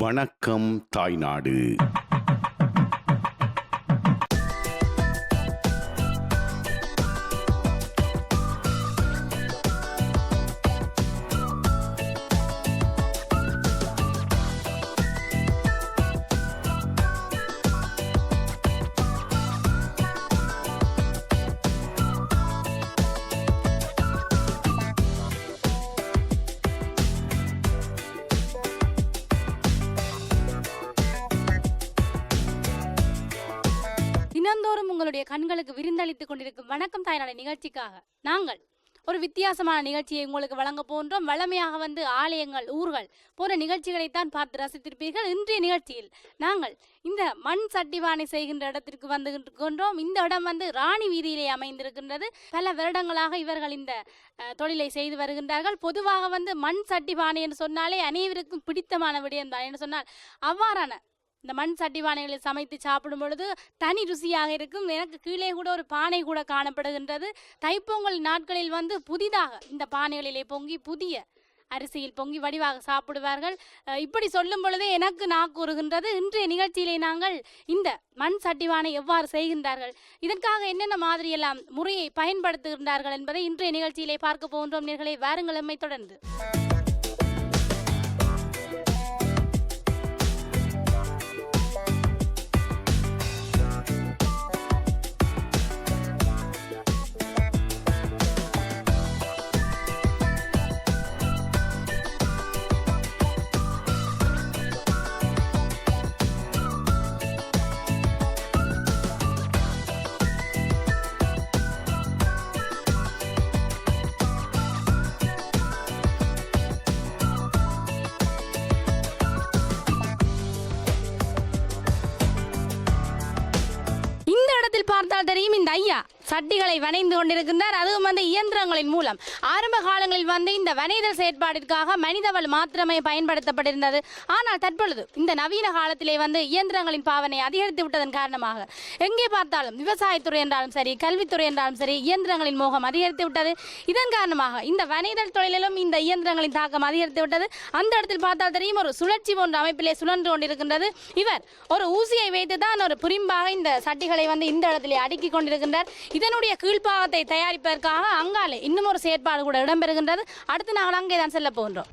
வணக்கம் தாய்நாடு. தினந்தோறும் உங்களுடைய கண்களுக்கு விருந்தளித்துக் கொண்டிருக்கும் வணக்கம் தாய்நாடு நிகழ்ச்சிக்காக நாங்கள் ஒரு வித்தியாசமான நிகழ்ச்சியை உங்களுக்கு வழங்க போன்றோம். வளமையாக ஆலயங்கள், ஊர்கள் போன்ற நிகழ்ச்சிகளைத்தான் பார்த்து ரசித்திருப்பீர்கள். இன்றைய நிகழ்ச்சியில் நாங்கள் இந்த மண் சட்டிவானை செய்கின்ற இடத்திற்கு வந்துகின்றோம். இந்த இடம் ராணி வீதியிலே அமைந்திருக்கின்றது. பல வருடங்களாக இவர்கள் இந்த தொழிலை செய்து வருகின்றார்கள். பொதுவாக மண் சட்டிவானை என்று சொன்னாலே அனைவருக்கும் பிடித்தமான விடயம் தான். என்று சொன்னால் அவ்வாறான இந்த மண் சட்டிவானைகளை சமைத்து சாப்பிடும் பொழுது தனி ருசியாக இருக்கும். எனக்கு கீழே கூட ஒரு பானை கூட காணப்படுகின்றது. தைப்பொங்கல் நாட்களில் புதிதாக இந்த பானைகளிலே பொங்கி புதிய அரிசியில் பொங்கி வடிவாக சாப்பிடுவார்கள். இப்படி சொல்லும் பொழுதே எனக்கு நாக்கூறுகின்றது. இன்றைய நிகழ்ச்சியிலே நாங்கள் இந்த மண் சட்டிவானை எவ்வாறு செய்கின்றார்கள், இதற்காக என்னென்ன மாதிரியெல்லாம் முறையை பயன்படுத்துகின்றார்கள் என்பதை இன்றைய நிகழ்ச்சியிலே பார்க்க போகின்றோம். நேயர்களே, வாருங்கள் எம்மை தொடர்ந்து. பார்த்தால் தெரியும், இந்த ஐயா சட்டிகளை வனைந்து கொண்டிருக்கின்றார். அதுவும் இயந்திரங்களின் மூலம். ஆரம்ப காலங்களில் இந்த வனைதல் செயற்பாட்டிற்காக மனிதவள் மாத்திரமே பயன்படுத்தப்பட்டிருந்தது. ஆனால் தற்பொழுது இந்த நவீன காலத்திலே இயந்திரங்களின் பாவனை அதிகரித்து விட்டதன் காரணமாக எங்கே பார்த்தாலும் விவசாயத்துறை என்றாலும் சரி, கல்வித்துறை என்றாலும் சரி, இயந்திரங்களின் மோகம் அதிகரித்து விட்டது. இதன் காரணமாக இந்த வனைதல் தொழிலிலும் இந்த இயந்திரங்களின் தாக்கம் அதிகரித்து விட்டது. அந்த இடத்தில் பார்த்தால் தெரியும், ஒரு சுழற்சி போன்ற அமைப்பிலே சுழன்று கொண்டிருக்கின்றது. இவர் ஒரு ஊசியை வைத்து தான் ஒரு புரிம்பாக இந்த சட்டிகளை இந்த இடத்திலே அடுக்கி கொண்டிருக்கின்றார். இதனுடைய கீழ்ப்பாகத்தை தயாரிப்பதற்காக அங்காலே இன்னும் ஒரு செயற்பாடு கூட இடம்பெறுகின்றது. அடுத்து நாங்கள் அங்கே தான் செல்ல போகின்றோம்.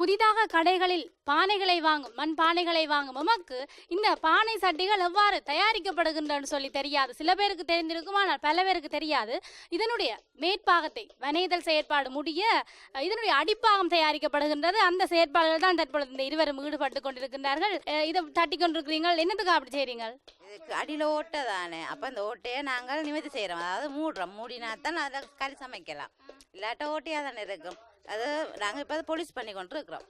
புதிதாக கடைகளில் பானைகளை வாங்கும், மண் பானைகளை வாங்கும் நமக்கு இந்த பானை சட்டிகள் எவ்வாறு தயாரிக்கப்படுகின்றன சொல்லி தெரியாது. சில பேருக்கு தெரிந்திருக்கும், ஆனால் பல பேருக்கு தெரியாது. இதனுடைய மேற்பாகத்தை வனைதல் செயற்பாடு முடிய இதனுடைய அடிப்பாகம் தயாரிக்கப்படுகின்றது. அந்த செயற்பாடுகள் தான் தற்பொழுது இந்த இருவரும் ஈடுபட்டு கொண்டிருக்கின்றார்கள். இதை தட்டி கொண்டிருக்கிறீர்கள். என்னத்துக்கு அப்படி செய்றீங்க? இதுக்கு அடியில் ஓட்டை தானே, அப்போ அந்த ஓட்டையை நாங்கள் நிமித்தி செய்கிறோம். அதாவது மூடுறோம். மூடினாத்தான் அதை கறி சமைக்கலாம். இல்லாட்ட ஓட்டையாக தானே இருக்கும். அது நாங்கள் இப்போ பொலிஷ் பண்ணி கொண்டு இருக்கிறோம்.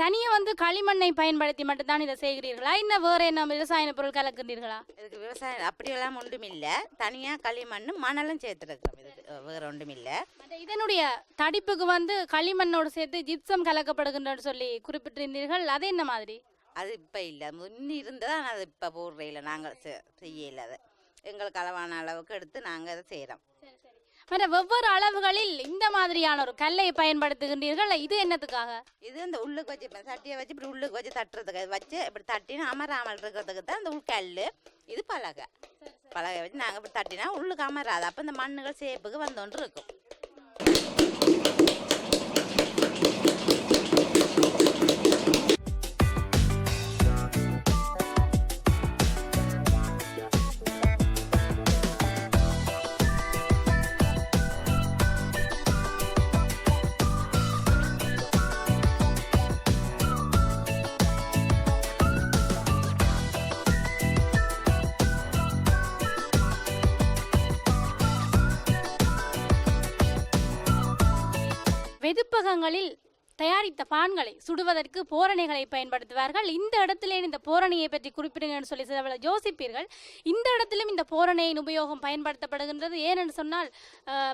தனியாக களிமண்ணை பயன்படுத்தி மட்டும்தான் இதை செய்கிறீர்களா, இன்னும் வேறு என்ன விவசாய பொருள் கலக்குறீர்களா? இதுக்கு விவசாயம் அப்படியெல்லாம் ஒன்றும் இல்லை. தனியாக களிமண் மணலும் சேர்த்துருக்கிறோம். இதுக்கு வேறு ஒன்றும் இல்லை. இதனுடைய தடிப்புக்கு களிமண்ணோடு சேர்த்து ஜிப்சம் கலக்கப்படுகின்றன்னு சொல்லி குறிப்பிட்டிருந்தீர்கள். அது என்ன மாதிரி? அது இப்போ இல்லை, முன்னி இருந்தது. ஆனால் அது இப்போ போடுறையில் நாங்கள் செய்யலை. அதை எங்களுக்கு அளவான அளவுக்கு எடுத்து நாங்கள் அதை செய்கிறோம். வெவ்வேறு அளவுகளில் இந்த மாதிரியான ஒரு கல்லை பயன்படுத்துகின்றீர்கள். இது என்னத்துக்காக? இது இந்த உள்ளுக்கு வச்சு சட்டியை வச்சு இப்படி உள்ளுக்கு வச்சு தட்டுறதுக்கு வச்சு இப்படி தட்டினா அமராமல் இருக்கிறதுக்கு தான் இந்த உள்கல். இது பலகை வச்சு நாங்கள் இப்படி தட்டினா உள்ளுக்கு அமராது. அப்போ இந்த மண்ணுகள் சேப்புக்கு வந்தோன்று இருக்கும். வெதுப்பகங்களில் தயாரித்த பான்களை சுடுவதற்கு போரணைகளை பயன்படுத்துவார்கள். இந்த இடத்திலே இந்த போரணையை பற்றி குறிப்பிடுங்கன்னு சொல்லி சில யோசிப்பீர்கள். இந்த இடத்திலும் இந்த போரணையின் உபயோகம் பயன்படுத்தப்படுகின்றது. ஏனென்று சொன்னால்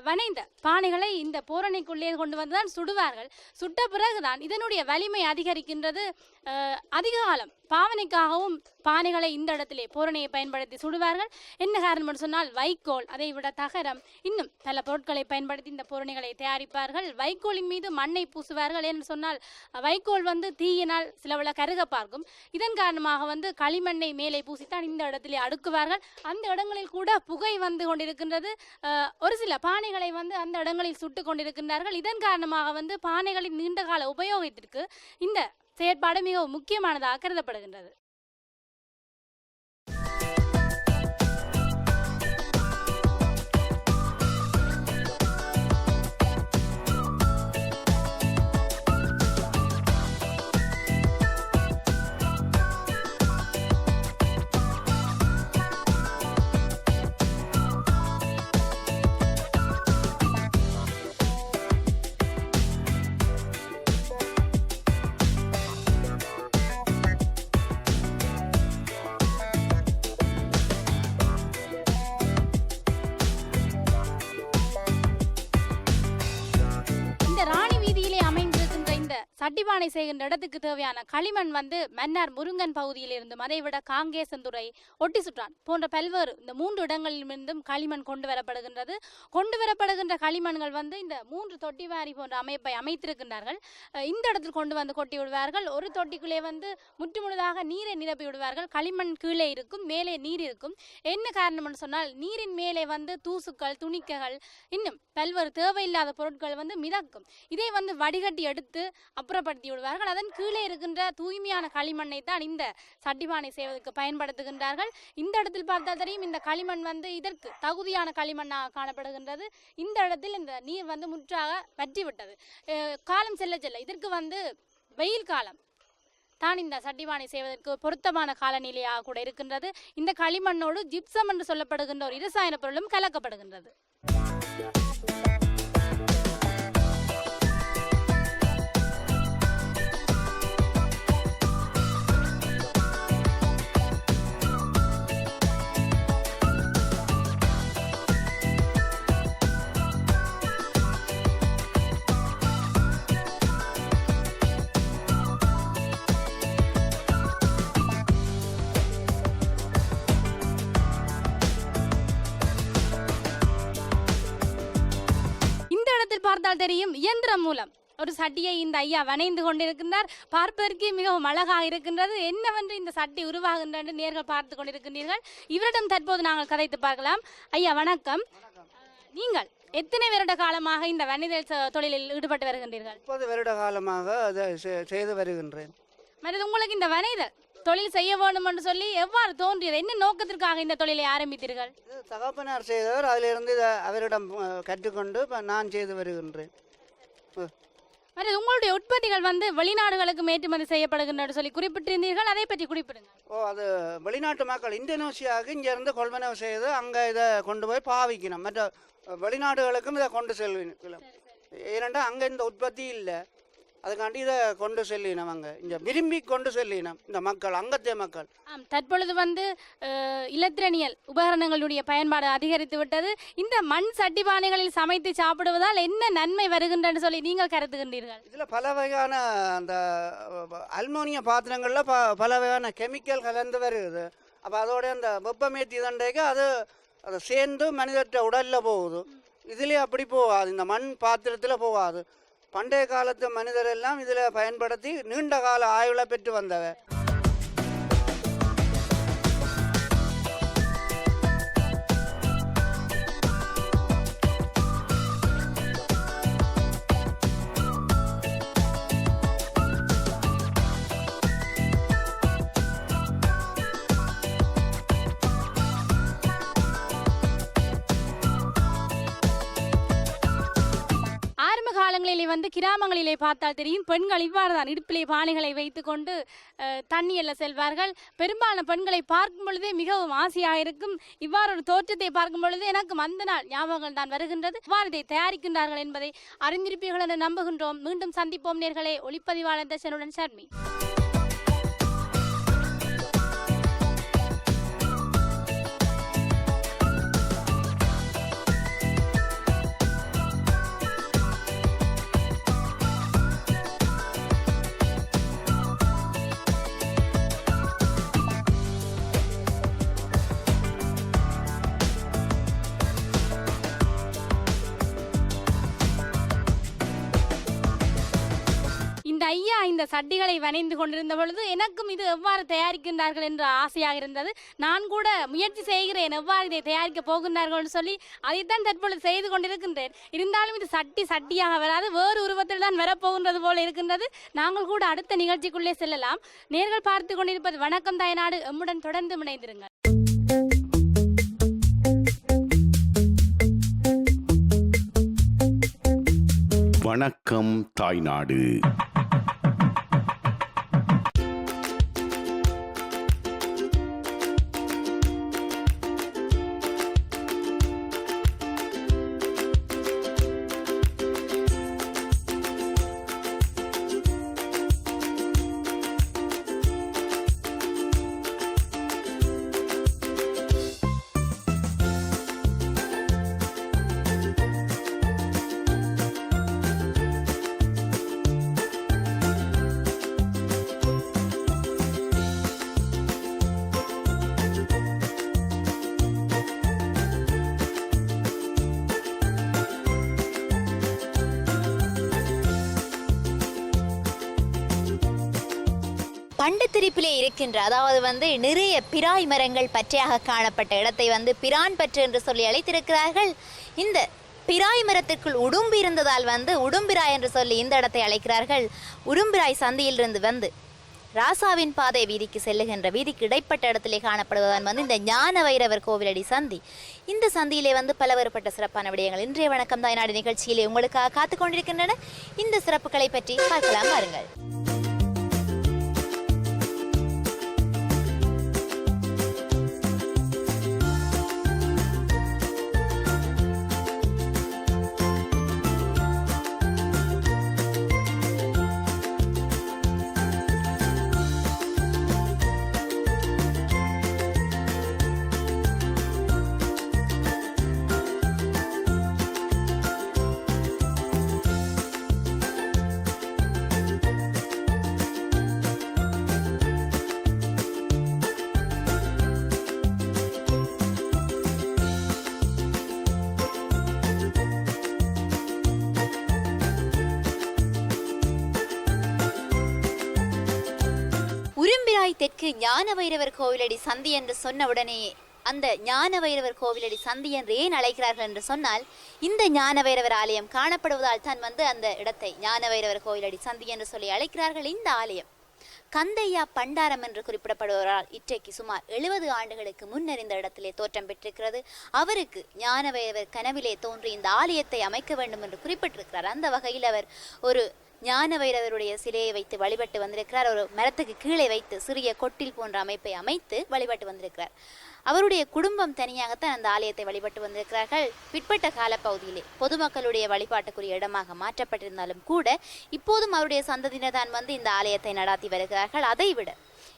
வனைந்த பானைகளை இந்த போரணைக்குள்ளே கொண்டு வந்துதான் சுடுவார்கள். சுட்ட பிறகுதான் இதனுடைய வலிமை அதிகரிக்கின்றது. அதிக காலம் பாவனைக்காகவும் பானைகளை இந்த இடத்திலே போரணையை பயன்படுத்தி சுடுவார்கள். என்ன காரணம் சொன்னால் வைக்கோல், அதை விட தகரம், இன்னும் பல பொருட்களை பயன்படுத்தி இந்த போரணைகளை தயாரிப்பார்கள். வைக்கோலின் மீது மண்ணை பூசுவார்கள். என்று சொன்னால் வைக்கோல் தீயினால் சிலவள கருக பார்க்கும். இதன் காரணமாக களிமண்ணை மேலே பூசித்தான் இந்த இடத்திலே அடுக்குவார்கள். அந்த இடங்களில் கூட புகை கொண்டிருக்கின்றது. ஒரு சில பானைகளை அந்த இடங்களில் சுட்டு கொண்டிருக்கின்றார்கள். இதன் காரணமாக பானைகளின் நீண்டகால உபயோகத்திற்கு இந்த செயற்பாடு மிகவும் முக்கியமானதாக கருதப்படுகின்றது. சட்டிபானை செய்கின்ற இடத்துக்கு தேவையான களிமண் மன்னார் முருங்கன் பகுதியில் இருந்தும் அதைவிட காங்கேசந்துறை, ஒட்டிசுற்றான் போன்ற பல்வேறு இந்த 3 இடங்களிலிருந்தும் களிமண் கொண்டு வரப்படுகின்றது. கொண்டு வரப்படுகின்ற களிமண்கள் இந்த 3 தொட்டிவாரி போன்ற அமைப்பை அமைத்திருக்கின்றார்கள். இந்த இடத்தில் கொண்டு கொட்டி விடுவார்கள். ஒரு தொட்டிக்குள்ளே முற்றுமுழுதாக நீரை நிரப்பி விடுவார்கள். களிமண் கீழே இருக்கும், மேலே நீர் இருக்கும். என்ன காரணம்னு சொன்னால் நீரின் மேலே தூசுக்கள், துணிக்கைகள், இன்னும் பல்வேறு தேவையில்லாத பொருட்கள் மிதக்கும். இதை வடிகட்டி எடுத்து அப்புறப்படுத்தி விடுவார்கள். அதன் கீழே இருக்கின்ற தூய்மையான களிமண்ணை தான் இந்த சட்டிபானை செய்வதற்கு பயன்படுத்துகின்றார்கள். இந்த இடத்தில் பார்த்தால் தெரியும், இந்த களிமண் இதற்கு தகுதியான களிமண்ணாக காணப்படுகின்றது. இந்த இடத்தில் இந்த நீர் முற்றாக வற்றிவிட்டது. காலம் செல்ல செல்ல இதற்கு வெயில் காலம் தான் இந்த சட்டிபானை செய்வதற்கு பொருத்தமான காலநிலையாக கூட இருக்கின்றது. இந்த களிமண்ணோடு ஜிப்சம் என்று சொல்லப்படுகின்ற ஒரு இரசாயன பொருளும் கலக்கப்படுகின்றது. பார்த்தால் தெரியும், இயந்திரம் மூலம் ஒரு சட்டியை இந்த ஐயா வணைந்து கொண்டிருக்கின்றார். பார்ப்பதற்கு மிகவும் அழகாக இருக்கின்றது. என்னவென்று இந்த சட்டி உருவாகின்ற நேர்கள் பார்த்து கொண்டிருக்கின்றீர்கள். இவரிடம் தற்போது நாங்கள் கதைத்து பார்க்கலாம். ஐயா வணக்கம். நீங்கள் எத்தனை வருட காலமாக இந்த வணிதல் தொழிலில் ஈடுபட்டு வருகின்றீர்கள்? 30 வருட காலமாக அதை செய்து வருகின்றேன். மற்றது உங்களுக்கு இந்த வணிதல் தொழில் செய்ய வேண்டும் என்று சொல்லி எவ்வாறு தோன்றியது? என்ன நோக்கத்திற்காக இந்த தொழிலை ஆரம்பித்தீர்கள்? தகப்பனார் செய்தவர், அதிலிருந்து அவரிடம் கற்றுக்கொண்டு நான் செய்து வருகின்றேன். மற்றது உங்களுடைய உற்பத்திகள் வெளிநாடுகளுக்கு ஏற்றுமதி செய்யப்படுகின்றன சொல்லி குறிப்பிட்டிருந்தீர்கள், அதை பற்றி குறிப்பிடுங்க. அது வெளிநாட்டு மக்கள் இந்தோனேசியாவுக்கு இங்கேருந்து கொள்வனவு செய்து அங்கே இதை கொண்டு போய் பாவிக்கணும். மற்ற வெளிநாடுகளுக்கும் இதை கொண்டு செல்வணும். ஏனென்றால் அங்கே இந்த உற்பத்தி இல்லை. அதுக்காண்டி இதை கொண்டு செல்லினோம். அங்கே இங்கே விரும்பி கொண்டு செல்லினோம் இந்த மக்கள், அங்கத்திய மக்கள். தற்பொழுது இலத்திரனியல் உபகரணங்களுடைய பயன்பாடு அதிகரித்து விட்டது. இந்த மண் சட்டிபானைகளில் சமைத்து சாப்பிடுவதால் என்ன நன்மை வருகின்றன்னு சொல்லி நீங்கள் கருதுகின்றீர்கள்? இதில் பல வகையான அந்த அலுமினிய பாத்திரங்களில் பல வகையான கெமிக்கல் கலந்து வருது. அப்போ அதோட அந்த வெப்பமேற்றி தண்டைக்கு அது சேர்ந்து மனிதர்கிட்ட உடலில் போகுது. இதுலேயே அப்படி போகாது, இந்த மண் பாத்திரத்தில் போகாது. பண்டைய காலத்து மனிதர் எல்லாம் இதில் பயன்படுத்தி நீண்ட கால ஆயுளை பெற்று வந்தவர். காலங்களிலே வந்து கிராமங்களிலே பார்த்தால் தெரியும், பெண்கள் இவ்வாறு தான் இடுப்பிலே பானைகளை வைத்துக்கொண்டு தண்ணியல்ல செல்வார்கள். பெரும்பாலான பெண்களை பார்க்கும் பொழுதே மிகவும் ஆசையாக இருக்கும். இவ்வாறு ஒரு தோற்றத்தை பார்க்கும் பொழுது எனக்கும் அந்த நாள் ஞாபகங்கள் தான் வருகின்றது. இவ்வாறு இதை தயாரிக்கின்றார்கள் என்பதை அறிந்திருப்பீர்கள் என்று நம்புகின்றோம். மீண்டும் சந்திப்போம் நேர்களே. ஒளிப்பதிவாளர் தர்ஷனுடன் ஷர்மி. ஐயா இந்த சட்டிகளை வனைந்து கொண்டிருந்த பொழுது எனக்கும் இது எவ்வாறு தயாரிக்கின்றார்கள் என்று ஆசையாக இருந்தது. நான் கூட முயற்சி செய்கிறேன் எவ்வாறு இதை தயாரிக்க போகின்றார்கள் சொல்லி அதைத்தான் தற்பொழுது செய்து கொண்டிருக்கின்றேன். இருந்தாலும் இது சட்டியாக வராது, வேறு உருவத்தில் தான் வரப்போகின்றது போல இருக்கின்றது. நாங்கள் கூட அடுத்த நிகழ்ச்சிக்குள்ளே செல்லலாம். நேர்கள் பார்த்து கொண்டிருப்பது வணக்கம் தாய்நாடு. எம்முடன் தொடர்ந்து இணைந்திருங்கள். வணக்கம் தாய்நாடு. பண்டுத்திரிப்பிலே இருக்கின்ற, அதாவது வந்து நிறைய பிராய் மரங்கள் பச்சையாக காணப்பட்ட இடத்தை வந்து பிரான் பற்று என்று சொல்லி அழைத்திருக்கிறார்கள். இந்த பிராய் மரத்திற்குள் உடும்பு இருந்ததால் வந்து உடும்பிராய் என்று சொல்லி இந்த இடத்தை அழைக்கிறார்கள். உடும்பிராய் சந்தியிலிருந்து வந்து ராசாவின் பாதை வீதிக்கு செல்லுகின்ற வீதிக்கு இடைப்பட்ட இடத்திலே காணப்படுவதான் வந்து இந்த ஞான வைரவர் கோவிலடி சந்தி. இந்த சந்தியிலே வந்து பலவேறுபட்ட சிறப்பான விடயங்கள் இன்றைய வணக்கம் தாய்நாடு நிகழ்ச்சியிலே உங்களுக்காக காத்து கொண்டிருக்கின்றன. இந்த சிறப்புகளை பற்றி பார்க்கலாம் பாருங்கள். உரும்பிராய் தெற்கு ஞான வைரவர் கோவிலடி சந்தி என்று சொன்ன உடனே அந்த ஞான வைரவர் கோவிலடி சந்தி என்று ஏன் அழைக்கிறார்கள் என்று சொன்னால், இந்த ஞான வைரவர் ஆலயம் காணப்படுவதால் தான் வந்து அந்த இடத்தை ஞான வைரவர் கோவிலடி சந்தி என்று சொல்லி அழைக்கிறார்கள். இந்த ஆலயம் கந்தையா பண்டாரம் என்று குறிப்பிடப்படுவதால் இன்றைக்கு சுமார் 70 ஆண்டுகளுக்கு முன்னர் இந்த இடத்திலே தோற்றம் பெற்றிருக்கிறது. அவருக்கு ஞான வைரவர் கனவிலே தோன்றி இந்த ஆலயத்தை அமைக்க வேண்டும் என்று குறிப்பிட்டிருக்கிறார். அந்த வகையில் அவர் ஒரு ஞான வைரவருடைய சிலையை வைத்து வழிபட்டு வந்திருக்கிறார். ஒரு மரத்துக்கு கீழே வைத்து சிறிய கொட்டில் போன்ற அமைப்பை அமைத்து வழிபட்டு வந்திருக்கிறார். அவருடைய குடும்பம் தனியாகத்தான் அந்த ஆலயத்தை வழிபட்டு வந்திருக்கிறார்கள். பிற்பட்ட காலப்பகுதியிலே பொதுமக்களுடைய வழிபாட்டுக்குரிய இடமாக மாற்றப்பட்டிருந்தாலும் கூட இப்போதும் அவருடைய சந்ததியினர் தான் வந்து இந்த ஆலயத்தை நடாத்தி வருகிறார்கள். அதைவிட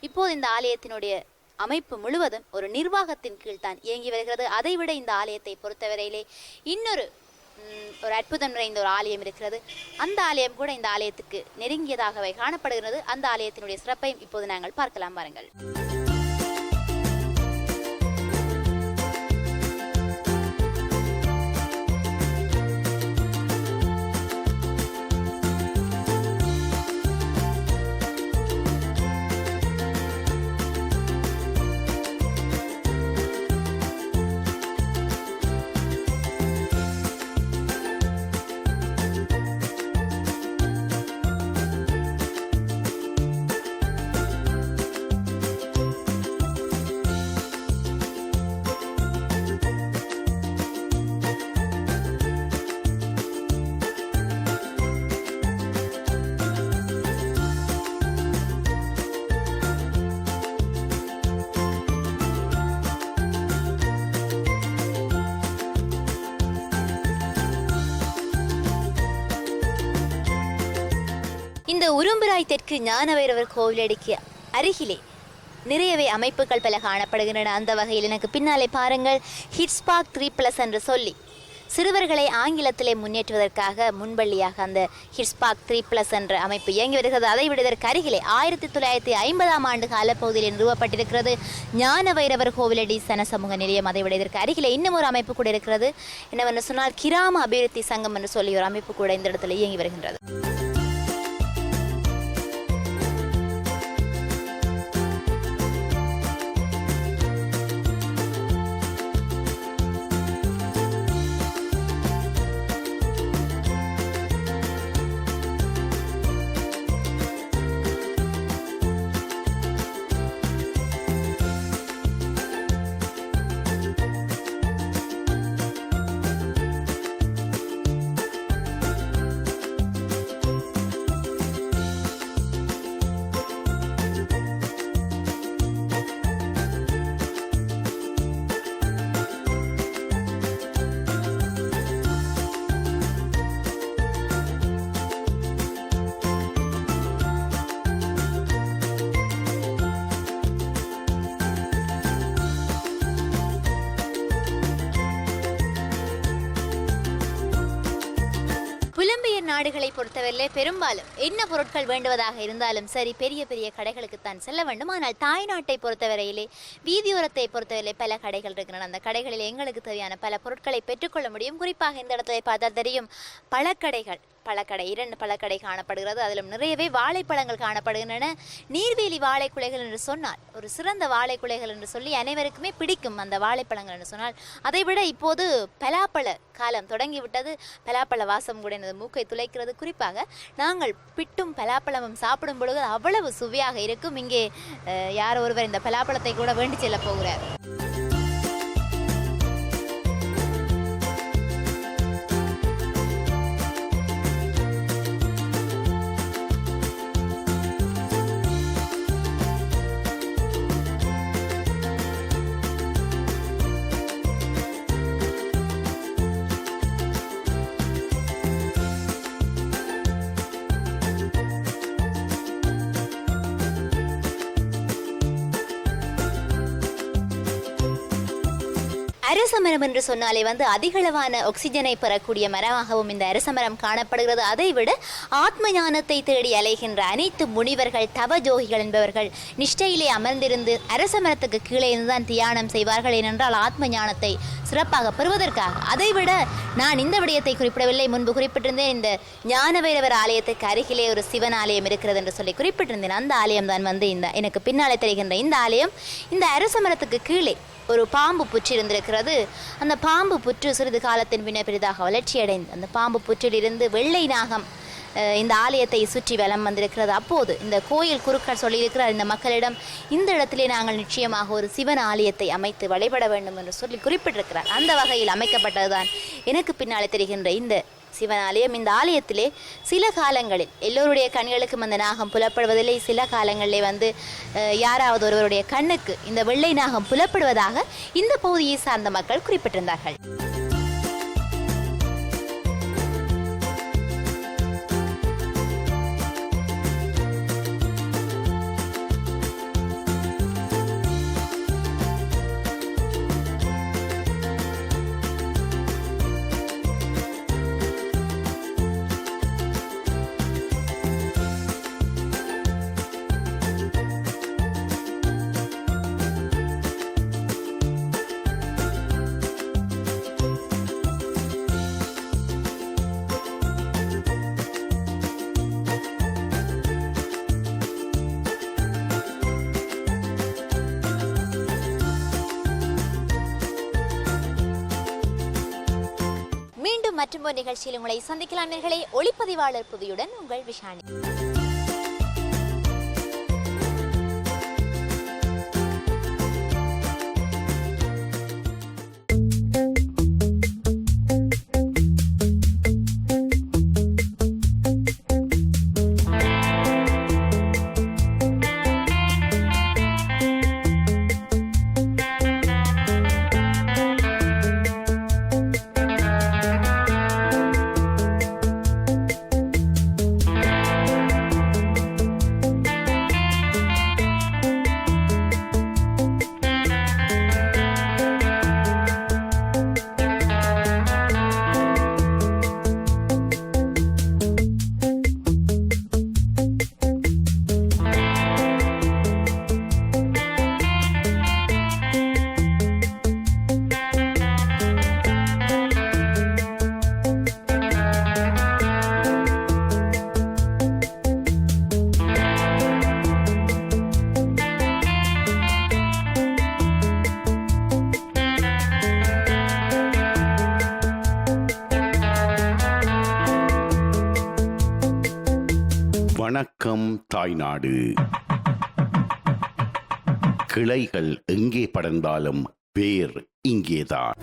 இப்போது இந்த ஆலயத்தினுடைய அமைப்பு முழுவதும் ஒரு நிர்வாகத்தின் கீழ் தான் இயங்கி வருகிறது. அதைவிட இந்த ஆலயத்தை பொறுத்தவரையிலே இன்னொரு அற்புதம் நிறைந்த ஒரு ஆலயம் இருக்கிறது. அந்த ஆலயம் கூட இந்த ஆலயத்துக்கு நெருங்கியதாகவே காணப்படுகிறது. அந்த ஆலயத்தினுடைய சிறப்பையும் இப்போது நாங்கள் பார்க்கலாம் பாருங்கள். இந்த உரும்பிராய் தெற்கு ஞானவைரவர் கோவிலடிக்கு அருகிலே நிறையவே அமைப்புகள் பல காணப்படுகின்றன. அந்த வகையில் எனக்கு பின்னாலே பாருங்கள், ஹிட்ஸ்பார்க் 3+ என்று சொல்லி சிறுவர்களை ஆங்கிலத்திலே முன்னேற்றுவதற்காக முன்பள்ளியாக அந்த ஹிட்ஸ்பார்க் 3+ என்ற அமைப்பு இயங்கி வருகிறது. அதை விட இதற்கு அருகிலே 1950ஆம் ஆண்டு காலப்பகுதியில் நிறுவப்பட்டிருக்கிறது ஞானவைரவர் கோவிலடி சன சமூக நிலையம். அதை விட இதற்கு அருகிலே இன்னும் ஒரு அமைப்பு கூட இருக்கிறது. என்னவென்று சொன்னால் கிராம அபிவிருத்தி சங்கம் என்று சொல்லி ஒரு அமைப்பு கூட இந்த இடத்துல இயங்கி வருகின்றது. புலம்பெயர் நாடுகளை பொறுத்தவரையிலே பெரும்பாலும் என்ன பொருட்கள் வேண்டுவதாக இருந்தாலும் சரி பெரிய பெரிய கடைகளுக்குத்தான் செல்ல வேண்டும். ஆனால் தாய்நாட்டை பொறுத்தவரையிலே வீதியோரத்தை பொறுத்தவரையிலே பல கடைகள் இருக்கின்றன. அந்த கடைகளில் எங்களுக்கு தேவையான பல பொருட்களை பெற்றுக்கொள்ள முடியும். குறிப்பாக இந்த இடத்துல பார்த்தால் தெரியும், பழக்கடைகள், 2 பழக்கடை காணப்படுகிறது. அதிலும் நிறையவே வாழைப்பழங்கள் காணப்படுகின்றன. நீர்வேலி வாழைக்குலைகள் என்று சொன்னால் ஒரு சிறந்த வாழைக்குலைகள் என்று சொல்லி அனைவருக்குமே பிடிக்கும் அந்த வாழைப்பழங்கள் என்று சொன்னால். அதைவிட இப்போது பலாப்பழ காலம் தொடங்கிவிட்டது. பலாப்பழ வாசம் கூட எனது மூக்கை துளைக்கிறது. குறிப்பாக நாங்கள் பிட்டும் பலாப்பழமும் சாப்பிடும் பொழுது அவ்வளவு சுவையாக இருக்கும். இங்கே யாரோ ஒருவர் இந்த பலாப்பழத்தை கூட வேண்டி செல்ல போகிறார். அரசமரம் என்று சொன்னாலே அதிகளவான ஆக்சிஜனை பெறக்கூடிய மரமாகவும் இந்த அரசமரம் காணப்படுகிறது. அதைவிட ஆத்ம ஞானத்தை தேடி அலைகின்ற அனைத்து முனிவர்கள், தவஜோகிகள் என்பவர்கள் நிஷ்டையிலே அமர்ந்திருந்து அரசமரத்துக்கு கீழே இருந்துதான் தியானம் செய்வார்கள். ஏனென்றால் ஆத்ம ஞானத்தை சிறப்பாக பெறுவதற்காக. அதைவிட நான் இந்த விடயத்தை குறிப்பிடவில்லை, முன்பு குறிப்பிட்டிருந்தேன். இந்த ஞானவைரவர் ஆலயத்துக்கு அருகிலே ஒரு சிவன் ஆலயம் இருக்கிறது என்று சொல்லி குறிப்பிட்டிருந்தேன். அந்த ஆலயம் தான் இந்த எனக்கு பின்னாலே தெரிகின்ற இந்த ஆலயம். இந்த அரசமரத்துக்கு கீழே ஒரு பாம்பு புற்று இருந்திருக்கிறது. அந்த பாம்பு புற்று சிறிது காலத்தின் பின்னர் பெரிதாக வளர்ச்சியடைந்து அந்த பாம்பு புற்றிலிருந்து வெள்ளை நாகம் இந்த ஆலயத்தை சுற்றி வலம் வந்திருக்கிறது. அப்போது இந்த கோயில் குருக்கள் சொல்லியிருக்கிறார், இந்த மக்களிடம் இந்த இடத்திலே நாங்கள் நிச்சயமாக ஒரு சிவன் ஆலயத்தை அமைத்து வழிபட வேண்டும் என்று சொல்லி குறிப்பிட்டிருக்கிறார். அந்த வகையில் அமைக்கப்பட்டதுதான் எனக்கு பின்னாலே தெரிகின்ற இந்த சிவன் ஆலயம். இந்த ஆலயத்திலே சில காலங்களில் எல்லோருடைய கண்களுக்கும் அந்த நாகம் புலப்படுவதில்லை. சில காலங்களிலே யாராவது ஒருவருடைய கண்ணுக்கு இந்த வெள்ளை நாகம் புலப்படுவதாக இந்த பகுதியை சார்ந்த மக்கள் குறிப்பிட்டிருந்தார்கள். மற்றும் ஒரு நிகழ்ச்சியில் உங்களை சந்திக்கலாம் நேயர்களே. ஒளிப்பதிவாளர் புதியுடன் உங்கள் விஷாணி. வணக்கம் தாய்நாடு. கிளைகள் எங்கே படர்ந்தாலும் வேர் இங்கேதான்.